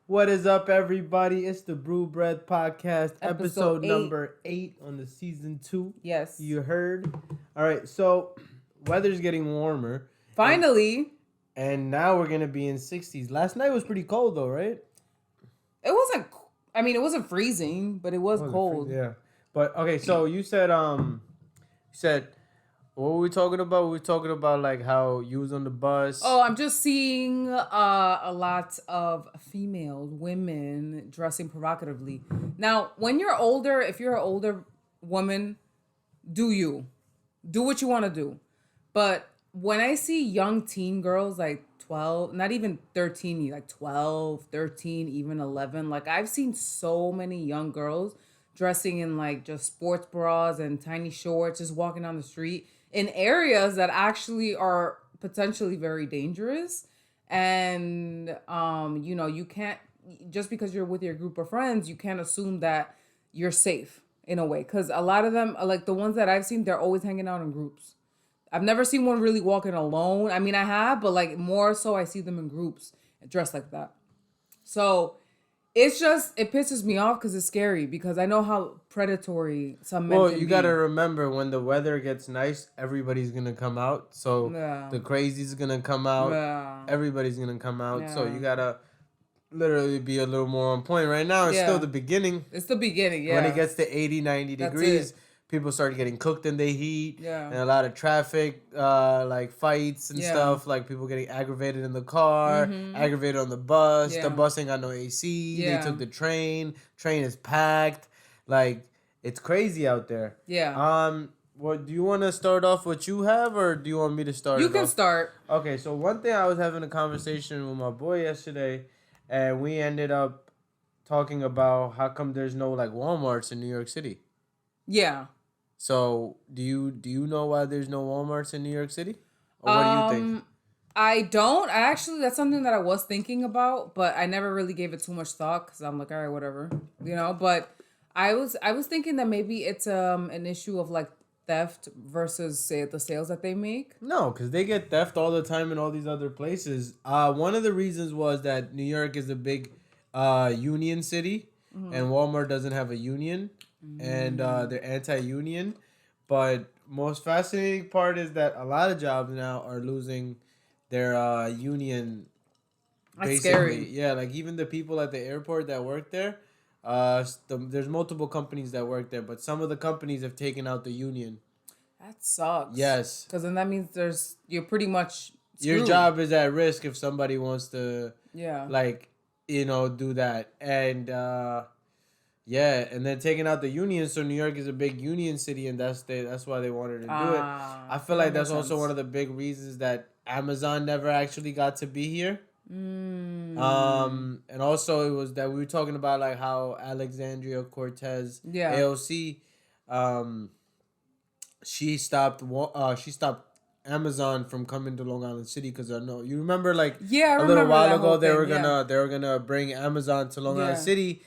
What is up, everybody? It's the Brew podcast, episode Episode 8. number 8 on the season 2. Yes. You heard? All right, so weather's getting warmer. Finally. And now we're going to be in 60s. Last night was pretty cold, though, right? It wasn't freezing, but it was cold. Yeah. But, okay, so you said, what were we talking about? We were talking about, like, how you was on the bus. Oh, I'm just seeing a lot of females, women dressing provocatively. Now, when you're older, if you're an older woman, do what you want to do. But when I see young teen girls, like 12, not even 13, like 12, 13, even 11, like I've seen so many young girls dressing in like just sports bras and tiny shorts, just walking down the street in areas that actually are potentially very dangerous. And, you can't, just because you're with your group of friends, you can't assume that you're safe in a way. Because a lot of them, like the ones that I've seen, they're always hanging out in groups. I've never seen one really walking alone. I mean, I have, but like more so I see them in groups dressed like that. So it pisses me off because it's scary because I know how predatory some men can be. Well, you got to remember when the weather gets nice, everybody's going to come out. So the crazy's going to come out. Yeah. Everybody's going to come out. Yeah. So you got to literally be a little more on point. Right now, it's still the beginning. It's the beginning, yeah. When it gets to 80, 90 degrees, people start getting cooked in the heat. Yeah. And a lot of traffic, like fights and stuff. Like people getting aggravated in the car, aggravated on the bus. The bus ain't got no AC. They took the train. Train is packed. Like, it's crazy out there. Yeah. What do you want to start off what you have, or do you want me to start? You can start. Okay, so one thing, I was having a conversation with my boy yesterday, and we ended up talking about how come there's no like Walmarts in New York City. Yeah. So do you know why there's no Walmarts in New York City? Or what do you think? I don't. That's something that I was thinking about, but I never really gave it too much thought because I'm like, all right, whatever, But I was thinking that maybe it's an issue of like theft versus the sales that they make. No, because they get theft all the time in all these other places. One of the reasons was that New York is a big union city, and Walmart doesn't have a union. And they're anti-union. But most fascinating part is that a lot of jobs now are losing their union. That's basically. Scary. Yeah, like even the people at the airport that work there, there's multiple companies that work there, but some of the companies have taken out the union. That sucks. Yes. Because then that means you're pretty much screwed. Your job is at risk if somebody wants to do that. And yeah, and then taking out the union, so New York is a big union city, and that's why they wanted to do it. I feel like that's also one of the big reasons that Amazon never actually got to be here. And also it was that we were talking about like how Alexandria Cortez, AOC, she stopped Amazon from coming to Long Island City because I know you remember a little while ago they were gonna bring Amazon to Long Island City.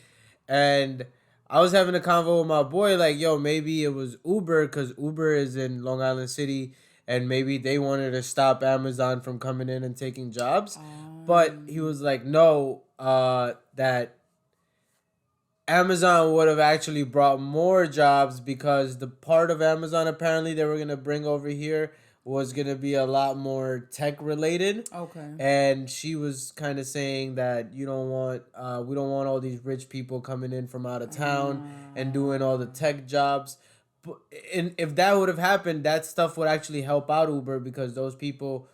And I was having a convo with my boy, like, yo, maybe it was Uber, because Uber is in Long Island City, and maybe they wanted to stop Amazon from coming in and taking jobs. But he was like, no, that Amazon would have actually brought more jobs because the part of Amazon apparently they were going to bring over here was going to be a lot more tech related. Okay. And she was kind of saying that we don't want all these rich people coming in from out of town and doing all the tech jobs. And if that would have happened, that stuff would actually help out Uber because those people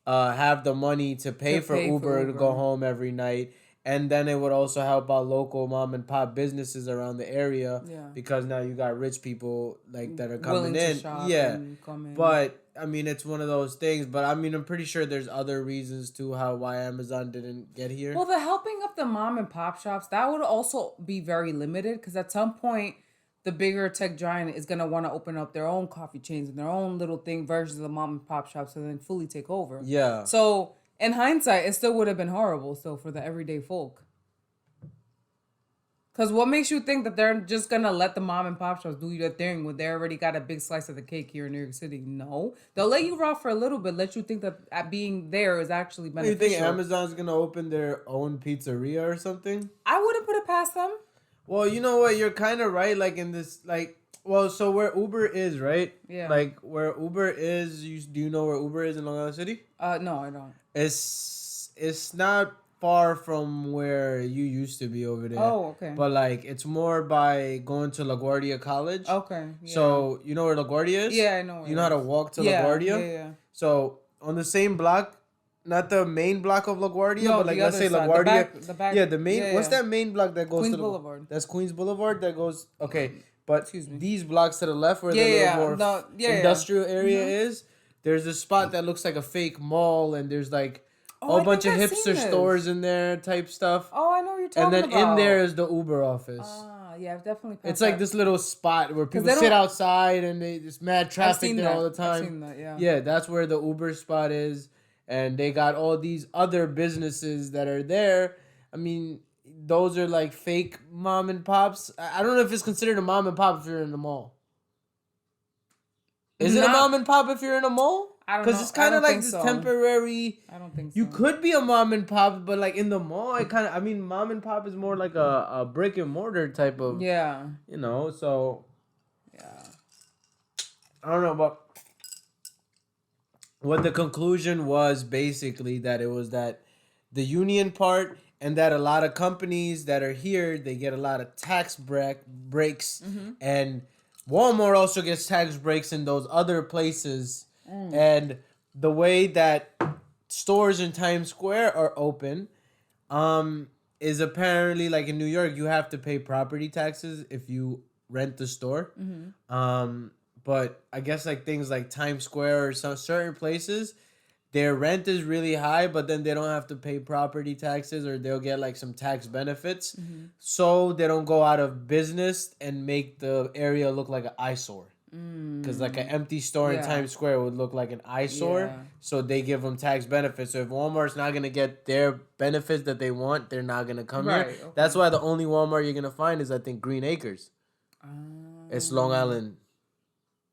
have the money to pay for Uber to go home every night. And then it would also help out local mom and pop businesses around the area because now you got rich people like that are coming in. But I mean, it's one of those things. But I mean, I'm pretty sure there's other reasons too why Amazon didn't get here. Well, the helping of the mom and pop shops, that would also be very limited because at some point, the bigger tech giant is going to want to open up their own coffee chains and their own little versions of the mom and pop shops and then fully take over. Yeah. So in hindsight, it still would have been horrible still for the everyday folk. Because what makes you think that they're just going to let the mom and pop shops do their thing when they already got a big slice of the cake here in New York City? No. They'll let you raw for a little bit, let you think that being there is actually Do beneficial. you think Amazon's going to open their own pizzeria or something? I wouldn't put it past them. Well, you know what? You're kind of right. Like in this, like, well, so where Uber is, right? Yeah. Like where Uber is, do you know where Uber is in Long Island City? No, I don't. It's not far from where you used to be over there. Oh, okay. But like it's more by going to LaGuardia College. Okay. Yeah. So you know where LaGuardia is? Yeah, I know. You know how to walk to LaGuardia? Yeah. So on the same block, not the main block of LaGuardia, No, but like the let's say other side, LaGuardia. the back. Yeah, the main. Yeah, what's that main block that goes Queens to the Boulevard? That's Queens Boulevard that goes. Okay, but Excuse me. these blocks to the left where the little more industrial area is, there's a spot that looks like a fake mall, and there's like a whole bunch of hipster stores in there type stuff. Oh, I know what you're talking about. And then in there is the Uber office. Yeah, I've definitely. It's like this little spot where people sit outside and there's mad traffic there all the time. I've seen that, yeah. Yeah, that's where the Uber spot is. And they got all these other businesses that are there. I mean, those are like fake mom and pops. I don't know if it's considered a mom and pop if you're in the mall. Is it a mom and pop if you're in a mall? I don't know. Because it's kind of like this temporary. I don't think so. You could be a mom and pop, but like in the mall, it kind of. I mean, mom and pop is more like a brick and mortar type of. Yeah. You know, so. Yeah. I don't know, but what the conclusion was basically that it was that the union part and that a lot of companies that are here, they get a lot of tax breaks and Walmart also gets tax breaks in those other places. And the way that stores in Times Square are open is apparently like in New York, you have to pay property taxes if you rent the store. But I guess like things like Times Square or some certain places, their rent is really high, but then they don't have to pay property taxes or they'll get like some tax benefits. So they don't go out of business and make the area look like an eyesore. Because like an empty store in Times Square would look like an eyesore. Yeah. So they give them tax benefits. So if Walmart's not going to get their benefits that they want, they're not going to come here. Okay. That's why the only Walmart you're going to find is, I think, Green Acres. It's Long Island.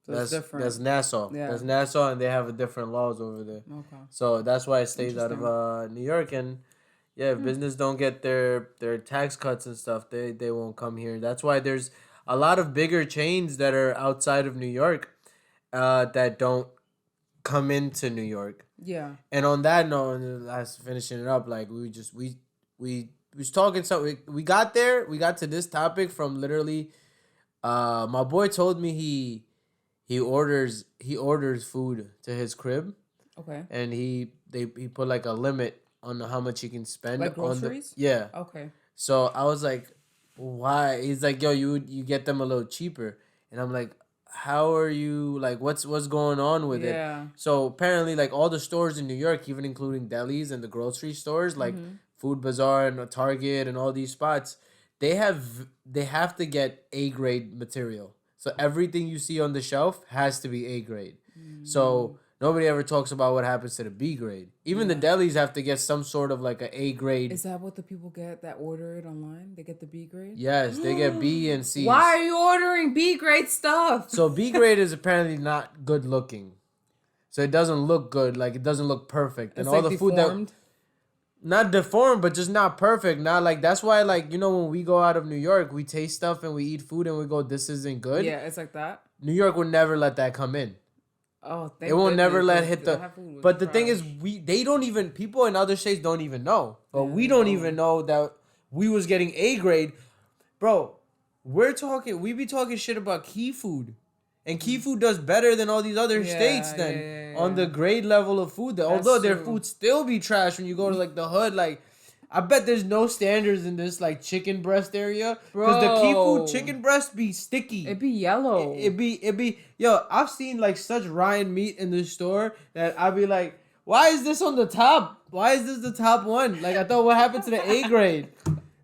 So that's different. That's Nassau. Yeah. That's Nassau, and they have different laws over there. Okay. So that's why it stays out of New York. And yeah, if business don't get their tax cuts and stuff, they won't come here. That's why there's a lot of bigger chains that are outside of New York that don't come into New York. Yeah. And on that note, and last finishing it up, like we was talking, so we got there. We got to this topic from literally my boy told me he orders food to his crib. Okay. And he put like a limit on how much he can spend. Like groceries? Yeah. Okay. So I was like, why? He's like, yo, you get them a little cheaper. And I'm like, how are you, like, what's going on with it? So apparently, like, all the stores in New York, even including delis and the grocery stores, like Food Bazaar and Target and all these spots, they have to get A grade material. So everything you see on the shelf has to be A grade. So nobody ever talks about what happens to the B grade. Even the delis have to get some sort of like a A grade. Is that what the people get that order it online? They get the B grade? Yes, they get B and C. Why are you ordering B grade stuff? So B grade is apparently not good looking. So it doesn't look good. Like it doesn't look perfect. And it's all like the food deformed? that... Not deformed, but just not perfect. Not like, that's why, like, you know, when we go out of New York, we taste stuff and we eat food and we go, this isn't good. Yeah, it's like that. New York would never let that come in. Oh, it will never let hit the. But the thing is, they don't even, people in other states don't even know. But we don't even know that we was getting A grade, bro. We be talking shit about Key Food, and Key Food does better than all these other states. Then on the grade level of food, although their food still be trash when you go to like the hood, like. I bet there's no standards in this like chicken breast area because the Key Food chicken breast be sticky. It be yellow. It be yo. I've seen like such Ryan meat in the store that I'd be like, why is this on the top? Why is this the top one? Like I thought, what happened to the A grade?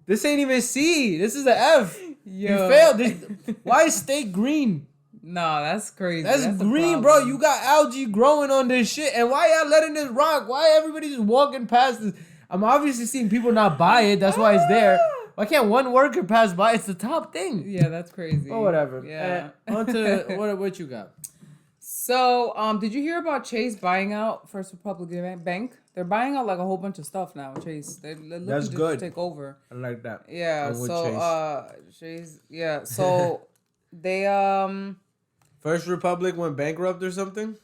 This ain't even C. This is the F. Yo. You failed. Why is steak green? No, that's crazy. That's green, bro. You got algae growing on this shit, and why y'all letting this rock? Why everybody just walking past this? I'm obviously seeing people not buy it. That's why it's there. Why can't one worker pass by? It's the top thing. Yeah, that's crazy. Or whatever. Yeah. On to what you got? So, did you hear about Chase buying out First Republic Bank? They're buying out like a whole bunch of stuff now. Chase, they're looking That's to good. take over. I like that. Yeah. I'm with So, Chase. Yeah. So, they First Republic went bankrupt or something.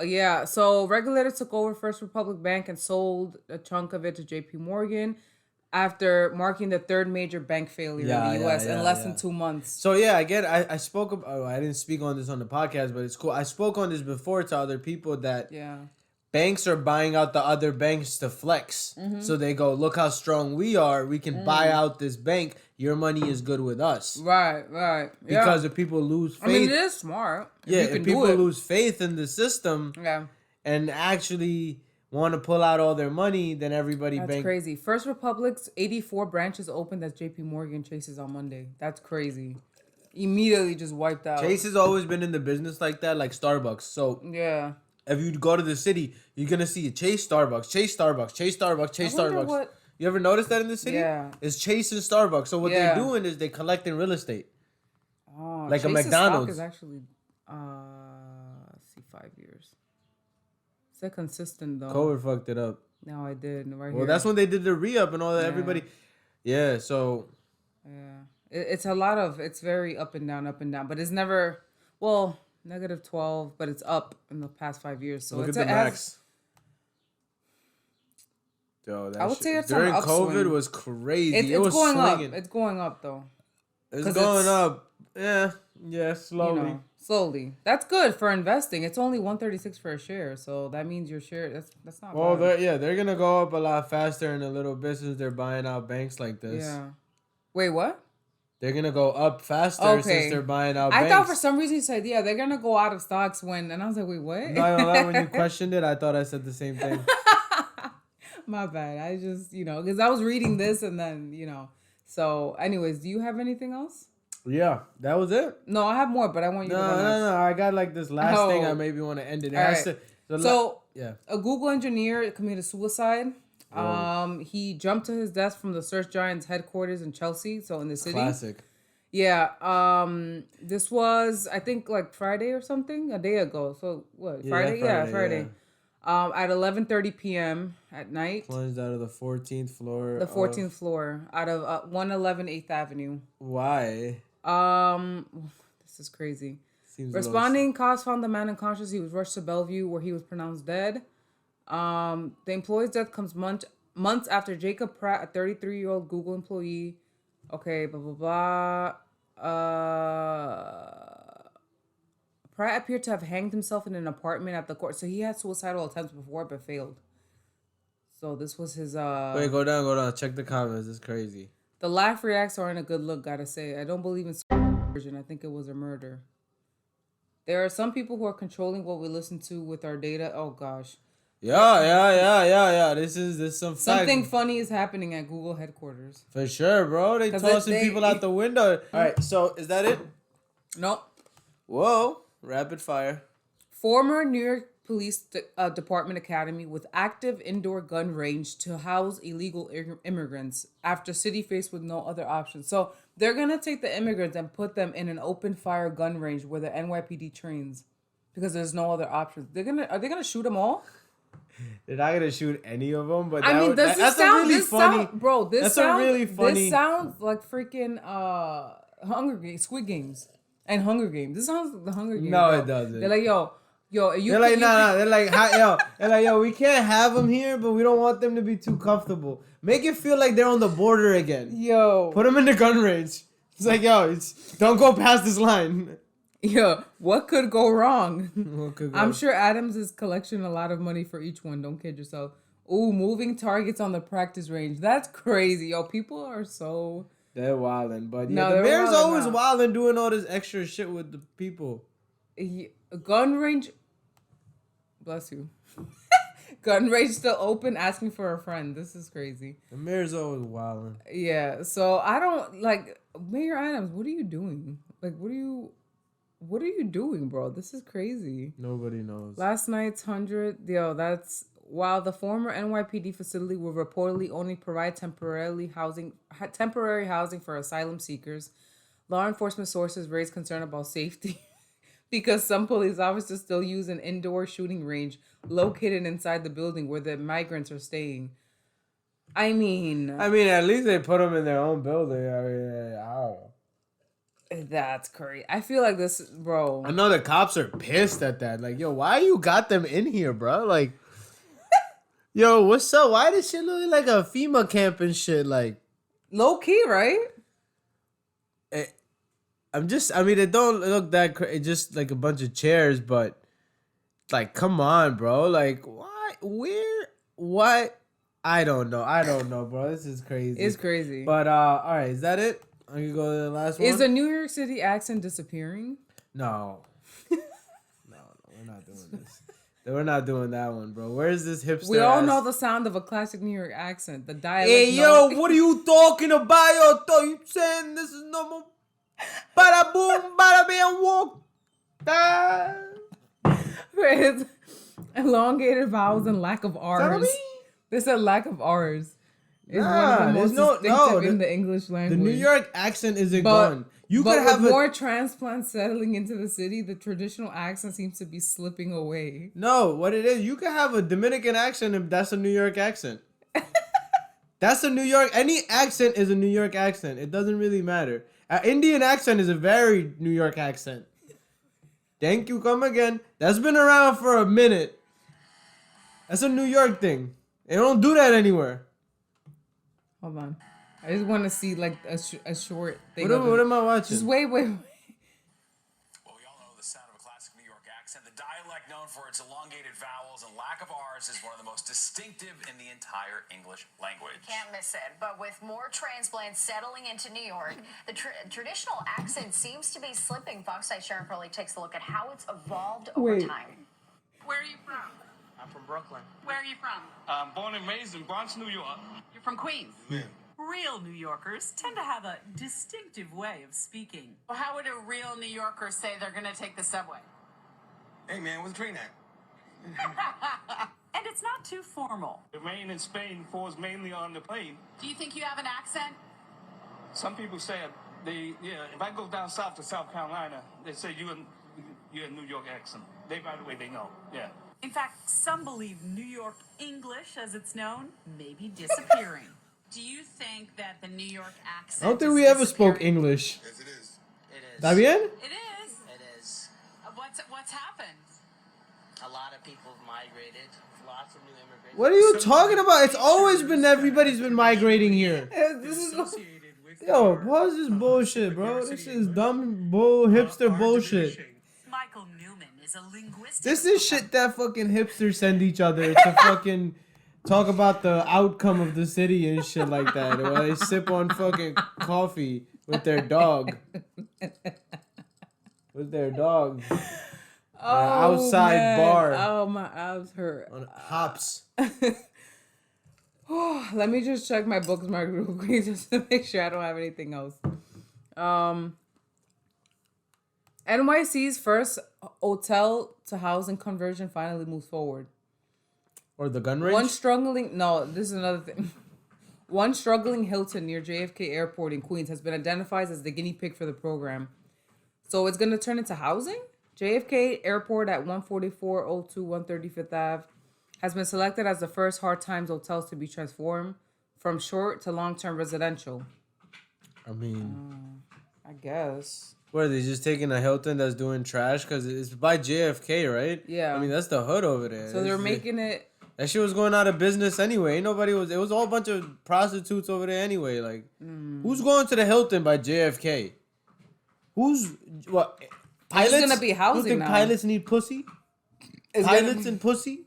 Yeah. So regulators took over First Republic Bank and sold a chunk of it to J.P. Morgan after marking the third major bank failure in the U.S. in less than 2 months. So yeah, again, I spoke. I didn't speak on this on the podcast, but it's cool. I spoke on this before to other people that banks are buying out the other banks to flex. So they go, look how strong we are. We can buy out this bank. Your money is good with us. Right. Because if people lose faith. I mean, it is smart. If people lose faith in the system and actually want to pull out all their money, then everybody That's crazy. First Republic's 84 branches opened as JP Morgan Chase's on Monday. That's crazy. Immediately just wiped out. Chase has always been in the business like that, like Starbucks. So if you go to the city, you're going to see Chase Starbucks, Chase Starbucks, Chase Starbucks, Chase Starbucks. You ever notice that in the city? Yeah. It's Chase and Starbucks. So what they're doing is they collecting real estate. Oh, like Chase's a McDonald's. Stock is actually, let's see, 5 years. It's consistent though. COVID fucked it up. No, I did. Right well, that's when they did the re-up and all that. Everybody. Yeah, so. Yeah. It's a lot of, it's very up and down. But it's never, well, -12, but it's up in the past 5 years. So look it's at the max. Yo, I would say it's during on COVID was crazy. It's it was going swinging. up. It's going up though. It's going up. Yeah, slowly. You know, slowly. That's good for investing. It's only 136 for a share, so that means your share. That's not. Well, bad. they're gonna go up a lot faster in a little bit since they're buying out banks like this. Yeah. Wait, what? They're gonna go up faster since they're buying out banks. I thought for some reason you said, they're gonna go out of stocks and I was like, wait, what? No, when you questioned it, I thought I said the same thing. My bad. I just, because I was reading this and then, So, anyways, do you have anything else? Yeah, that was it. No, I have more, but I want you to go next. No. I got like this last thing I maybe want to end it. A Google engineer committed suicide. He jumped to his desk from the Search Giants headquarters in Chelsea, so in the city. Classic. Yeah. This was, I think, like Friday or something, a day ago. So what? Friday? Yeah, Friday. At 11:30 p.m. at night. Plunged out of the 14th floor. The 14th floor out of 111 8th Avenue. Why? This is crazy. Seems Responding cops found the man unconscious. He was rushed to Bellevue, where he was pronounced dead. The employee's death comes months after Jacob Pratt, a 33-year-old Google employee. Okay, blah blah blah. Pratt appeared to have hanged himself in an apartment at the court. So he had suicidal attempts before, but failed. So this was his. Wait, go down. Check the comments. It's crazy. The laugh reacts aren't a good look, gotta say. I don't believe in version. I think it was a murder. There are some people who are controlling what we listen to with our data. Oh gosh. Yeah. This is something funny is happening at Google headquarters. For sure, bro. They tossing people out the window. All right, so is that it? Nope. Whoa. Rapid fire. Former New York Police Department Academy with active indoor gun range to house illegal immigrants after city faced with no other options. So they're going to take the immigrants and put them in an open fire gun range where the NYPD trains because there's no other options. Are they going to shoot them all? They're not going to shoot any of them, but This sounds like freaking Hunger Games, Squid Games. And Hunger Games. This sounds like the Hunger Games. No, it doesn't. They're like, yo. They're like, no. They're like, yo, we can't have them here, but we don't want them to be too comfortable. Make it feel like they're on the border again. Yo. Put them in the gun range. It's like, yo, don't go past this line. Yo, what could go wrong? I'm sure Adams is collecting a lot of money for each one. Don't kid yourself. Ooh, moving targets on the practice range. That's crazy. Yo, people are so... They're wildin', but the mayor's always wildin', doing all this extra shit with the people. Gun range, bless you. Gun range still open, asking for a friend. This is crazy. The mayor's always wildin'. Yeah, so I don't Mayor Adams. What are you doing? What are you doing, bro? This is crazy. Nobody knows. Last night's 100. Yo, that's while the former NYPD facility will reportedly only provide temporary housing for asylum seekers, law enforcement sources raised concern about safety because some police officers still use an indoor shooting range located inside the building where the migrants are staying. I mean, at least they put them in their own building. I mean, I don't know. that's crazy. I feel like this, bro. I know the cops are pissed at that. Like, yo, why you got them in here, bro? Like, yo, what's up? Why this shit look like a FEMA camp and shit? Like, Low key, right? it don't look that crazy. It's just like a bunch of chairs, but like, come on, bro. Like, why? Where? What? I don't know, bro. This is crazy. It's crazy. But all right, is that it? I can go to the last one. Is the New York City accent disappearing? No, we're not doing this. We're not doing that one, bro. Where's this hipster? We all know the sound of a classic New York accent. The dialect. Hey, yo, what are you talking about? Yo, you saying this is normal? Bada boom, bada bam, walk. It's elongated vowels and lack of R's. They said lack of R's. It's one of the most distinctive in the English language. The New York accent isn't gone. You could have more transplants settling into the city. The traditional accent seems to be slipping away. No, what it is, you can have a Dominican accent if that's a New York accent. That's a New York. Any accent is a New York accent. It doesn't really matter. An Indian accent is a very New York accent. Thank you. Come again. That's been around for a minute. That's a New York thing. They don't do that anywhere. Hold on. I just want to see like a short thing. What am I watching? Just wait. Well, we all know the sound of a classic New York accent. The dialect, known for its elongated vowels and lack of R's, is one of the most distinctive in the entire English language. Can't miss it. But with more transplants settling into New York, the traditional accent seems to be slipping. Fox 8 Sharon Crowley takes a look at how it's evolved over time. Where are you from? I'm from Brooklyn. Where are you from? I'm born and raised in Bronx, New York. You're from Queens. Yeah. Real New Yorkers tend to have a distinctive way of speaking. Well, how would a real New Yorker say they're going to take the subway? Hey, man, what's the train at? And it's not too formal. The rain in Spain falls mainly on the plane. Do you think you have an accent? Some people say if I go down south to South Carolina, they say you're a New York accent. Right away they know. Yeah. In fact, some believe New York English, as it's known, may be disappearing. Do you think that the New York accent I don't think we ever spoke English. Yes, it is. It is. ¿Está bien? It is. It is. What's happened? A lot of people have migrated. Lots of new immigrants. What are you talking about? It's always been everybody's been migrating here. This is Yo, pause this bullshit, bro. This is dumb hipster bullshit. Michael Newman is a linguistic. This is shit that fucking hipsters send each other to fucking talk about the outcome of the city and shit like that. While they sip on fucking coffee with their dog. With their dog. Outside man. bar. Oh, my abs hurt. On hops. Let me just check my bookmark real quick just to make sure I don't have anything else. NYC's first hotel to housing conversion finally moves forward. Or the gun range? This is another thing. One struggling Hilton near JFK Airport in Queens has been identified as the guinea pig for the program. So it's going to turn into housing? JFK Airport at 14402 135th Ave has been selected as the first Hard Times hotels to be transformed from short to long-term residential. I mean... I guess. What, are they just taking a Hilton that's doing trash? Because it's by JFK, right? Yeah. I mean, that's the hood over there. So they're making it... That shit was going out of business anyway. It was all a bunch of prostitutes over there anyway. Like, who's going to the Hilton by JFK? What? Pilots? It's gonna be housing You think now. pilots need pussy? Pilots and pussy?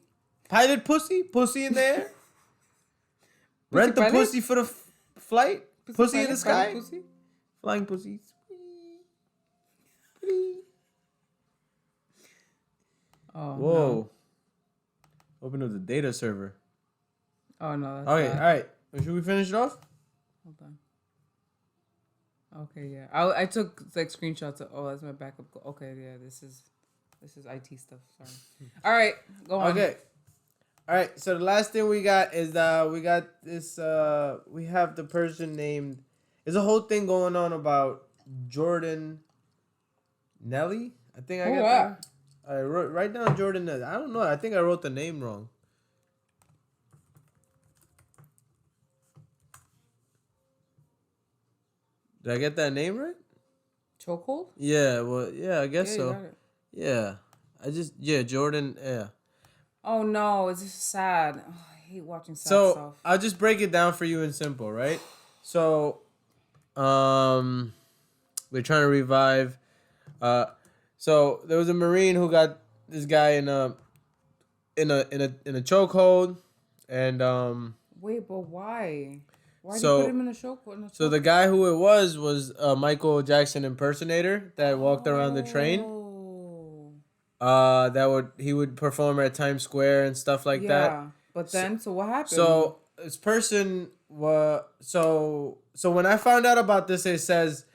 Pilot pussy? Pussy in there? Rent the pilot? pussy for the flight? Pussy in the sky? Pussy? Flying pussies. Oh, Whoa. no. Open up the data server. Oh, no. That's Okay, not. all right. Should we finish it off? Hold on. Okay, yeah. I took like screenshots of. Oh, that's my backup. Okay, yeah. This is IT stuff. Sorry. All right, go on. Okay. All right, so the last thing we got is we got this we have the person named. There's a whole thing going on about Jordan Nelly. I think I Who got that? that. I write down Jordan Nelly. I don't know. I think I wrote the name wrong. Did I get that name right? Chokehold? Yeah. Well, yeah. I guess Yeah, you so. got it. Yeah. Jordan. Yeah. Oh no, it's just sad. Oh, I hate watching sad So stuff. I'll just break it down for you in simple, right? So, we're trying to revive. So there was a Marine who got this guy in a chokehold, and Wait, but why? Why do you so put him in a chokehold? so the guy who it was a Michael Jackson impersonator that walked around the train. Oh. He would perform at Times Square and stuff like that. Yeah, but then so what happened? So this person was so when I found out about this, it says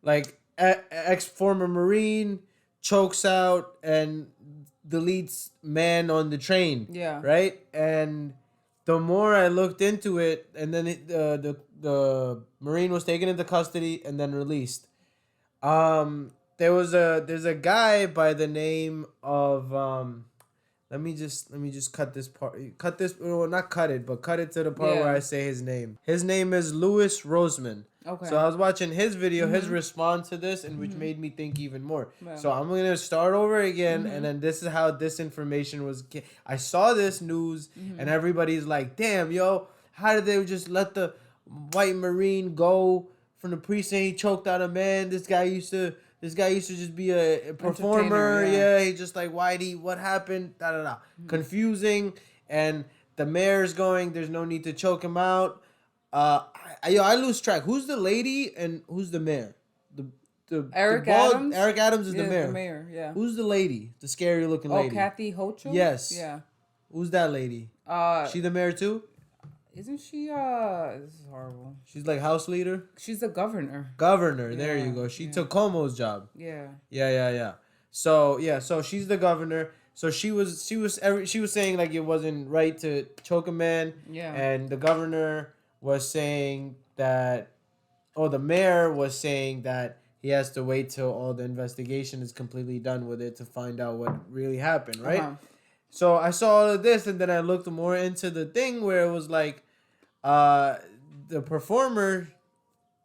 like ex former Marine chokes out and deletes man on the train. Yeah. Right. And the more I looked into it, and then the Marine was taken into custody and then released. There's a guy by the name of let me just cut this part. Cut this, well, not cut it, but cut it to the part where Yeah. I say his name. His name is Louis Roseman. Okay. So I was watching his video, his response to this, and which made me think even more. So I'm gonna start over again, and then this is how this information was. I saw this news, and everybody's like, "Damn, yo, how did they just let the white Marine go from the precinct? He choked out a man. This guy used to just be a performer. Entertainer, Yeah, he just like Whitey. What happened? Da da da. Confusing, and the mayor's going. There's no need to choke him out. I lose track. Who's the lady and who's the mayor? The Eric bald- Adams? Eric Adams is Yeah, the mayor. the mayor, yeah. Who's the lady? The scary looking Oh, lady. Kathy Hochul? Yes. Yeah. Who's that lady? She the mayor too? Isn't she this is horrible. She's like house leader. She's the governor. Governor. There Yeah, you go. She yeah. took Cuomo's job. Yeah. Yeah. So she's the governor. So she was saying like it wasn't right to choke a man. Yeah. And the governor was saying that, or the mayor was saying that he has to wait till all the investigation is completely done with it to find out what really happened, right? Uh-huh. So I saw all of this, and then I looked more into the thing where it was like, the performer,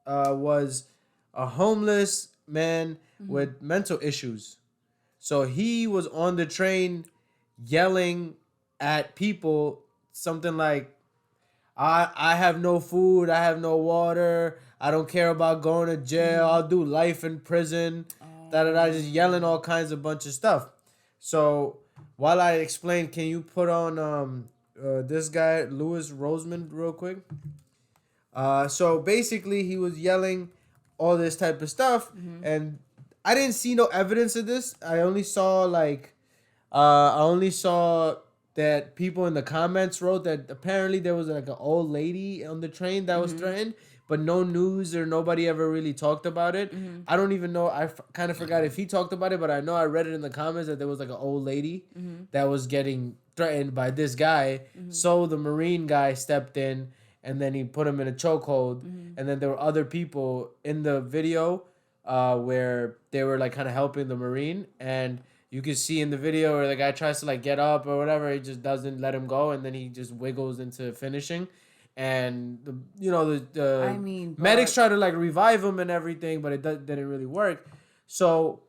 was a homeless man with mental issues. So he was on the train yelling at people something like, I have no food, I have no water, I don't care about going to jail, I'll do life in prison, just yelling all kinds of bunch of stuff. So while I explain, can you put on this guy, Louis Roseman, real quick? So basically he was yelling all this type of stuff, and I didn't see no evidence of this. I only saw that people in the comments wrote that apparently there was like an old lady on the train that was threatened, but no news or nobody ever really talked about it. I don't even know. I kind of forgot if he talked about it, but I know I read it in the comments that there was like an old lady that was getting threatened by this guy. So the Marine guy stepped in and then he put him in a chokehold. And then there were other people in the video where they were like kind of helping the Marine, and you can see in the video where the guy tries to like get up or whatever, he just doesn't let him go, and then he just wiggles into finishing, and the medics try to like revive him and everything, but it didn't really work. So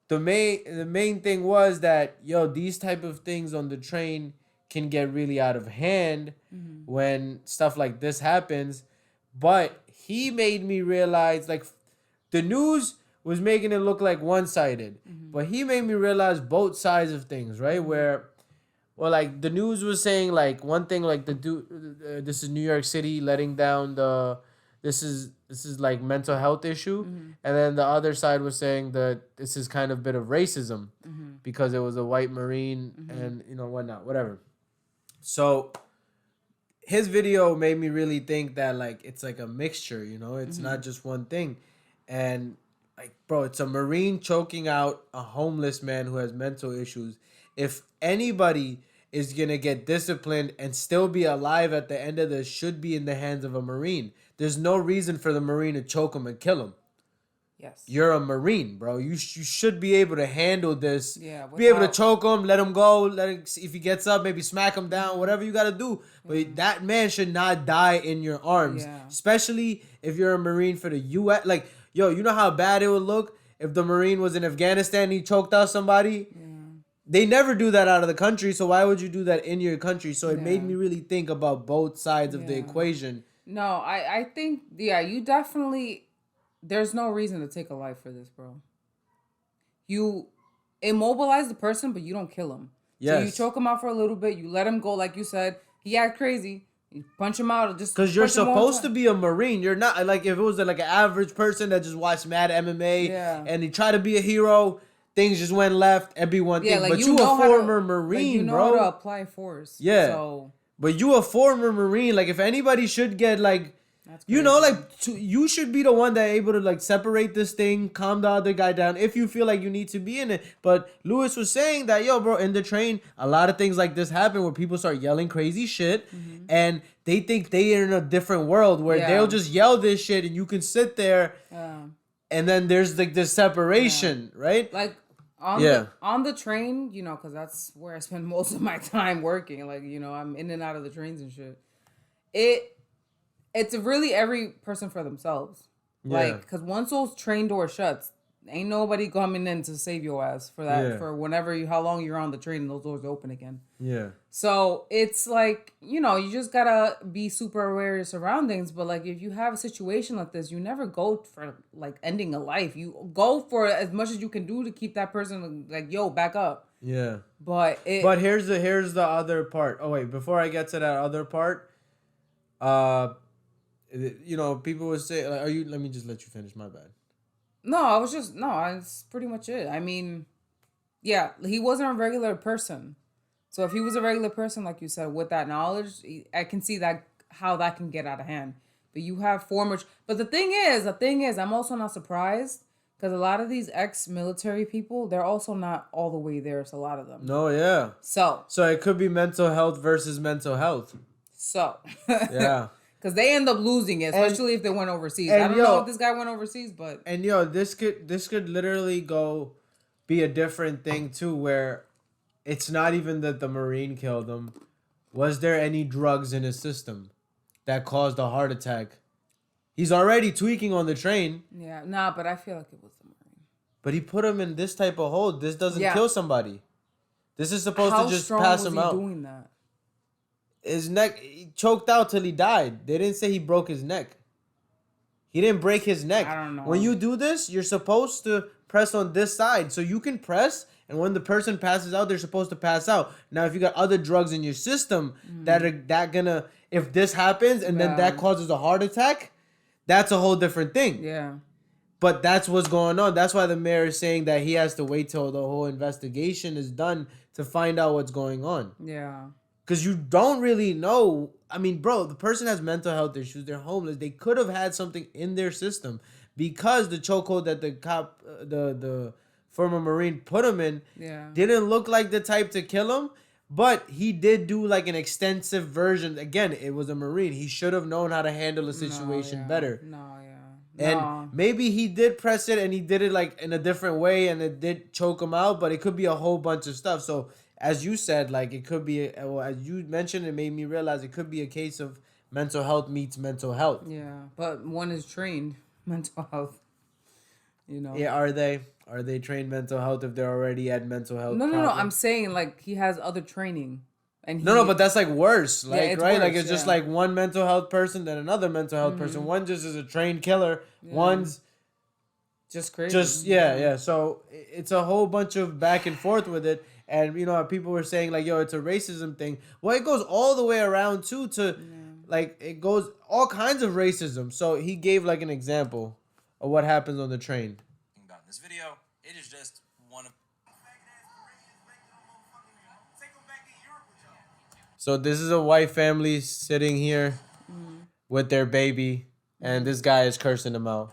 the main thing was that these type of things on the train can get really out of hand when stuff like this happens. But he made me realize, like, the news was making it look like one-sided, but he made me realize both sides of things, right? Where, well, like the news was saying like one thing, like this is New York City letting down this is like mental health issue, and then the other side was saying that this is kind of a bit of racism because it was a white Marine and whatnot, whatever. So his video made me really think that like it's like a mixture, it's not just one thing. And like, bro, it's a Marine choking out a homeless man who has mental issues. If anybody is going to get disciplined and still be alive at the end of this should be in the hands of a Marine. There's no reason for the Marine to choke him and kill him. Yes. You're a Marine, bro. You should be able to handle this. Yeah. Be able to choke him, let him go, if he gets up, maybe smack him down, whatever you got to do. But that man should not die in your arms, especially if you're a Marine for the U.S. Like, yo, you know how bad it would look if the Marine was in Afghanistan and he choked out somebody? Yeah. They never do that out of the country, so why would you do that in your country? So it made me really think about both sides of the equation. No, I think, you definitely... There's no reason to take a life for this, bro. You immobilize the person, but you don't kill him. Yes. So you choke him out for a little bit. You let him go, like you said. He act crazy. You punch him out. Just because you're supposed to be a Marine. You're not like if it was like an average person that just watched mad MMA and he tried to be a hero. Things just went left. Everyone thinks, like but you a former Marine, like you know bro. How to apply force. Yeah. So. But you a former Marine. Like if anybody should get like. You know, like, you should be the one that able to, like, separate this thing, calm the other guy down if you feel like you need to be in it. But Lewis was saying that, yo, bro, in the train, a lot of things like this happen where people start yelling crazy shit and they think they are in a different world where they'll just yell this shit and you can sit there and then there's, like, this separation, right? Like, on the train, you know, because that's where I spend most of my time working. Like, you know, I'm in and out of the trains and shit. It's really every person for themselves. Yeah. Like, because once those train door shuts, ain't nobody coming in to save your ass for that, for how long you're on the train and those doors open again. Yeah. So it's like, you know, you just gotta be super aware of your surroundings. But like, if you have a situation like this, you never go for like ending a life. You go for as much as you can do to keep that person like, yo, back up. Yeah. But here's the other part. Oh wait, before I get to that other part, you know, people would say, like, let me just let you finish, my bad. No, that's pretty much it. I mean, yeah, he wasn't a regular person. So if he was a regular person, like you said, with that knowledge, I can see that how that can get out of hand. But you have but the thing is, I'm also not surprised because a lot of these ex-military people, they're also not all the way there. It's a lot of them. No, yeah. So it could be mental health versus mental health. So. Yeah. Because they end up losing it, especially if they went overseas. I don't know if this guy went overseas, but... And, yo, this could literally be a different thing, too, where it's not even that the Marine killed him. Was there any drugs in his system that caused a heart attack? He's already tweaking on the train. Yeah, nah, but I feel like it was the Marine. But he put him in this type of hold. This doesn't kill somebody. This is supposed to just pass him out. How strong was he doing that? His neck, he choked out till he died. They didn't say he broke his neck. He didn't break his neck. I don't know. When you do this, you're supposed to press on this side. So you can press, and when the person passes out, they're supposed to pass out. Now, if you got other drugs in your system that are gonna, if this happens and then that causes a heart attack, that's a whole different thing. Yeah. But that's what's going on. That's why the mayor is saying that he has to wait till the whole investigation is done to find out what's going on. Yeah. Because you don't really know. I mean, bro, the person has mental health issues. They're homeless. They could have had something in their system because the chokehold that the cop, the former Marine put him in didn't look like the type to kill him. But he did do like an extensive version. Again, it was a Marine. He should have known how to handle a situation better. And maybe he did press it and he did it like in a different way and it did choke him out. But it could be a whole bunch of stuff. So as you said, like it could be, as you mentioned, it made me realize it could be a case of mental health meets mental health. Yeah, but one is trained mental health. You know. Yeah, are they trained mental health if they're already at mental health? No. I'm saying like he has other training, and no, but that's like worse. Like right, worse, like it's just like one mental health person then another mental health person. One just is a trained killer. Yeah. One's just crazy. Yeah. So it's a whole bunch of back and forth with it. And, you know, people were saying, like, yo, it's a racism thing. Well, it goes all the way around, too, like, it goes all kinds of racism. So he gave, like, an example of what happens on the train. About this video, it is just one of... So this is a white family sitting here with their baby, and this guy is cursing them out.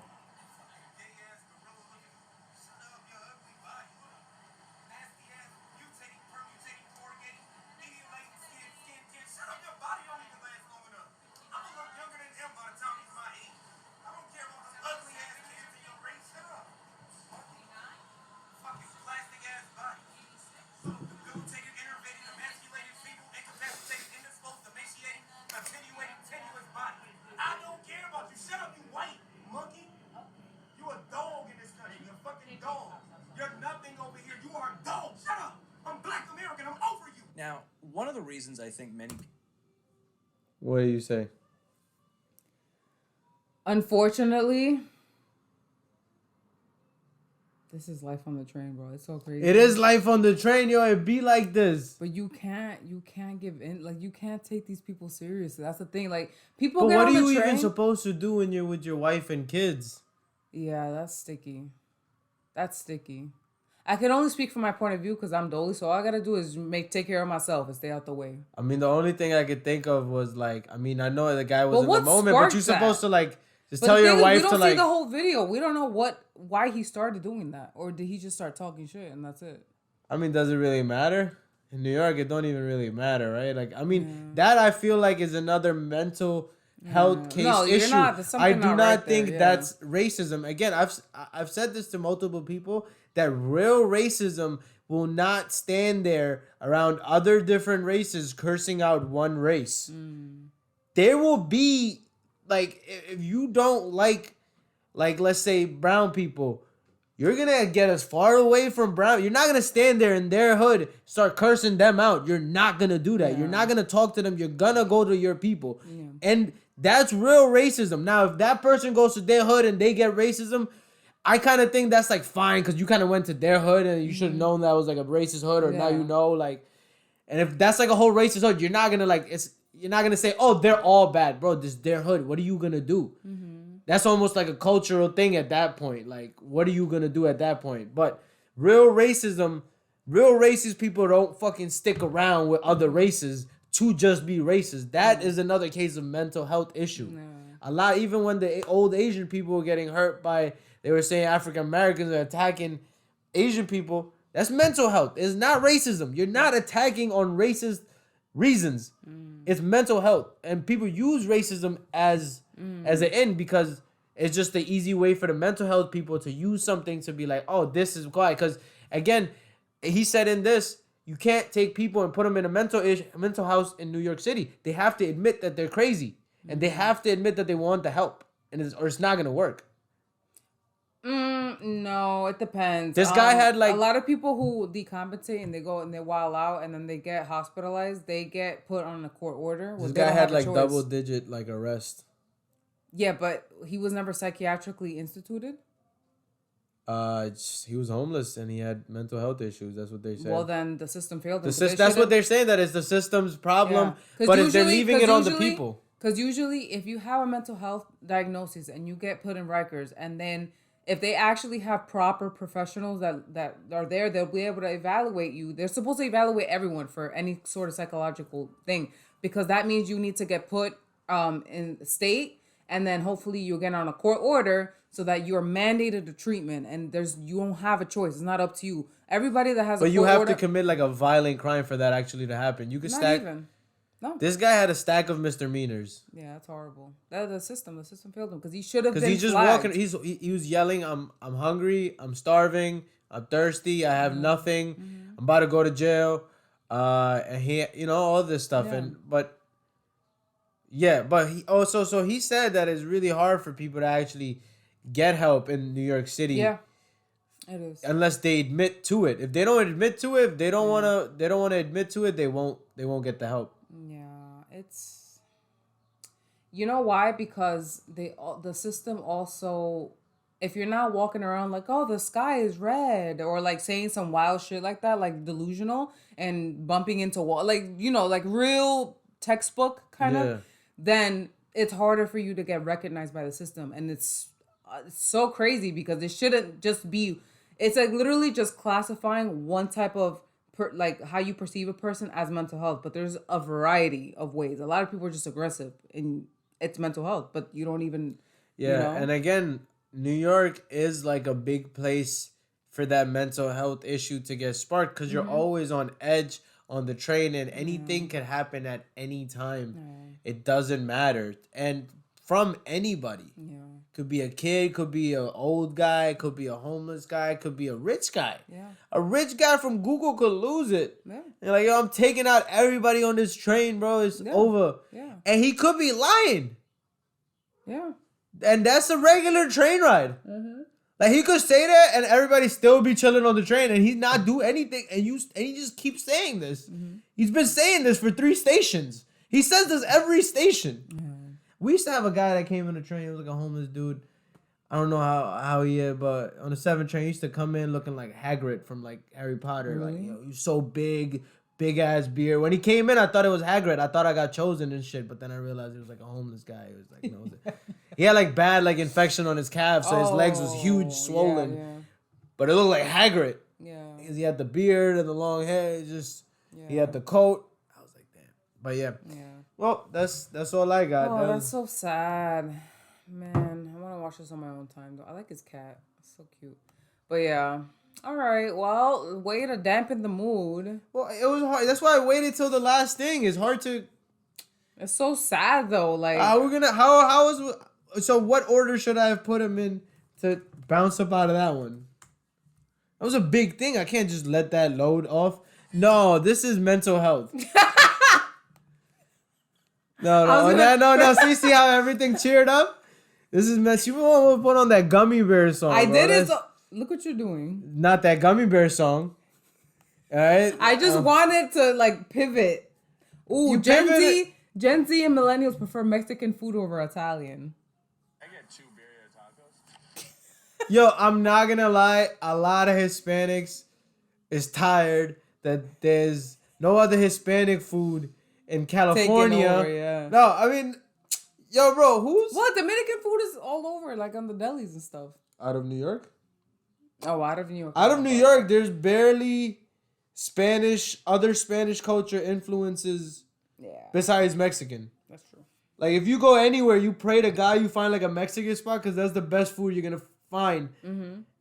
one of the reasons I think many people. What do you say? Unfortunately, this is life on the train, bro. It's so crazy. It is life on the train, yo. It be like this. But you can't give in. Like, you can't take these people seriously. That's the thing. Like, people But get what on are the you train. even supposed to do when you're with your wife and kids? Yeah, that's sticky. That's sticky. I can only speak from my point of view because I'm Dolly, so all I gotta do is take care of myself and stay out the way. I mean, the only thing I could think of was like, I mean, I know the guy was in the what moment, but you're sparked supposed that? to like just But tell the your thing is, wife we don't to see like. the whole video. We don't know why he started doing that, or did he just start talking shit and that's it? I mean, does it really matter? In New York, it don't even really matter, right? Like, I mean, that I feel like is another mental health case No, you're issue. not. There's something I do not not right think there, yeah. that's racism. Again, I've said this to multiple people that real racism will not stand there around other different races cursing out one race. There will be like if you don't like let's say brown people, you're gonna get as far away from brown. You're not gonna stand there in their hood, start cursing them out. You're not gonna do that. Yeah. You're not gonna talk to them. You're gonna go to your people. And that's real racism. Now, if that person goes to their hood and they get racism, I kind of think that's like fine because you kind of went to their hood and you should have known that was like a racist hood, or now Yeah. you know, like. And if that's like a whole racist hood, you're not gonna you're not gonna say, oh, they're all bad, bro. This is their hood. What are you gonna do? That's almost like a cultural thing at that point. Like, what are you gonna do at that point? But real racism, real racist people don't fucking stick around with other races to just be racist. That is another case of mental health issue. A lot, even when the old Asian people were getting hurt by, they were saying African Americans are attacking Asian people. That's mental health. It's not racism. You're not attacking on racist reasons. It's mental health, and people use racism as an end because it's just the easy way for the mental health people to use something to be like, oh, this is why. Because again, he said in this, you can't take people and put them in a mental house in New York City. They have to admit that they're crazy, and they have to admit that they want the help, or it's not gonna work. No, it depends. This guy had like a lot of people who decompensate and they go and they wild out and then they get hospitalized. They get put on a court order. This guy had like double-digit like arrest. Yeah, but he was never psychiatrically instituted. He was homeless and he had mental health issues. That's what they said. Well, then the system failed him. That's what they're saying. That it's the system's problem, but they're leaving it on the people. Because usually, if you have a mental health diagnosis and you get put in Rikers, and then if they actually have proper professionals that are there, they'll be able to evaluate you. They're supposed to evaluate everyone for any sort of psychological thing, because that means you need to get put in state, and then hopefully you'll get on a court order so that you're mandated to treatment, and you don't have a choice. It's not up to you. Everybody that has but you have to commit like a violent crime for that actually to happen. You could stack. Even. No. This guy had a stack of misdemeanors. Yeah, that's horrible. The system failed him because he should have been. Because he's just flagged. walking. He was yelling, "I'm hungry. I'm starving. I'm thirsty. I have nothing. I'm about to go to jail." And he, all this stuff, but he also he said that it's really hard for people to actually get help in New York City. Yeah, it is. Unless they admit to it. If they don't admit to it, if they don't wanna admit to it, they won't get the help. Yeah, it's. You know why? Because the system also, if you're not walking around like, oh, the sky is red, or like saying some wild shit like that, like delusional and bumping into wall, like like real textbook kind of, then it's harder for you to get recognized by the system, and it's so crazy because it shouldn't just be. It's like literally just classifying one type of like how you perceive a person as mental health, but there's a variety of ways. A lot of people are just aggressive and it's mental health, but you don't even. And again, New York is like a big place for that mental health issue to get sparked because you're always on edge on the train and anything can happen at any time. It doesn't matter. And from anybody. Yeah. Could be a kid, could be an old guy, could be a homeless guy, could be a rich guy. Yeah. A rich guy from Google could lose it. Yeah. You're like, yo, I'm taking out everybody on this train, bro. It's over. Yeah. And he could be lying. Yeah. And that's a regular train ride. Like he could stay there and everybody still be chilling on the train and he's not do anything and he just keeps saying this. He's been saying this for 3 stations. He says this every station. We used to have a guy that came in the train. He was like a homeless dude. I don't know how he is, but on the 7 train, he used to come in looking like Hagrid from like Harry Potter. Like, yo, he was so big ass beard. When he came in, I thought it was Hagrid. I thought I got chosen and shit, but then I realized it was like a homeless guy. It was like, he had like bad like infection on his calf, so his legs was huge, swollen. Yeah. But it looked like Hagrid. Yeah. Because he had the beard and the long hair. He had the coat. I was like, damn. But yeah. Well, that's all I got. Oh, that's so sad. Man, I want to watch this on my own time, though. I like his cat. It's so cute. But yeah. All right. Well, way to dampen the mood. Well, it was hard. That's why I waited till the last thing. It's hard to... It's so sad, though. Like... So what order should I have put him in to bounce up out of that one? That was a big thing. I can't just let that load off. No, this is mental health. No. See how everything cheered up? This is mess. You want to put on that Gummy Bear song. I did it. Look what you're doing. Not that Gummy Bear song. All right. I just wanted to like pivot. Ooh, Gen Z and millennials prefer Mexican food over Italian. I get 2 birria tacos. Yo, I'm not gonna lie. A lot of Hispanics is tired that there's no other Hispanic food in California. Taking over, yeah. No, I mean, yo, bro, What? Dominican food is all over, like on the delis and stuff. Out of New York? Oh, out of New York. Out of New York, there's barely other Spanish culture influences besides Mexican. That's true. Like, if you go anywhere, you pray to God you find, like, a Mexican spot because that's the best food you're going to find.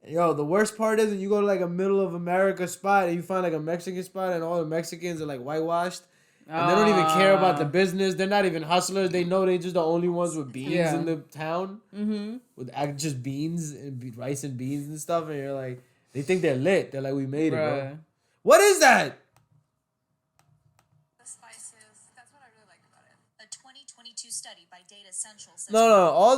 Yo, the worst part is when you go to, like, a middle of America spot and you find, like, a Mexican spot and all the Mexicans are, like, whitewashed. And they don't even care about the business. They're not even hustlers. They know they're just the only ones with beans in the town. With just beans and rice and beans and stuff. And you're like, they think they're lit. They're like, we made it, bro. What is that? The spices. That's what I really like about it. A 2022 study by Data Central says No. All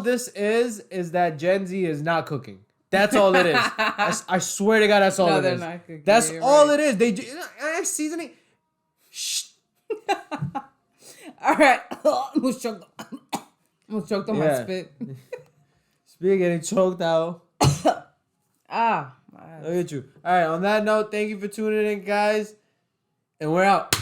this is that Gen Z is not cooking. That's all it is. I swear to God, that's all it is. Not cooking. That's all it is. They do seasoning. Shh. All right. Almost choked on my spit. Spit getting choked out. My ass. Look at you. All right. On that note, thank you for tuning in, guys. And we're out.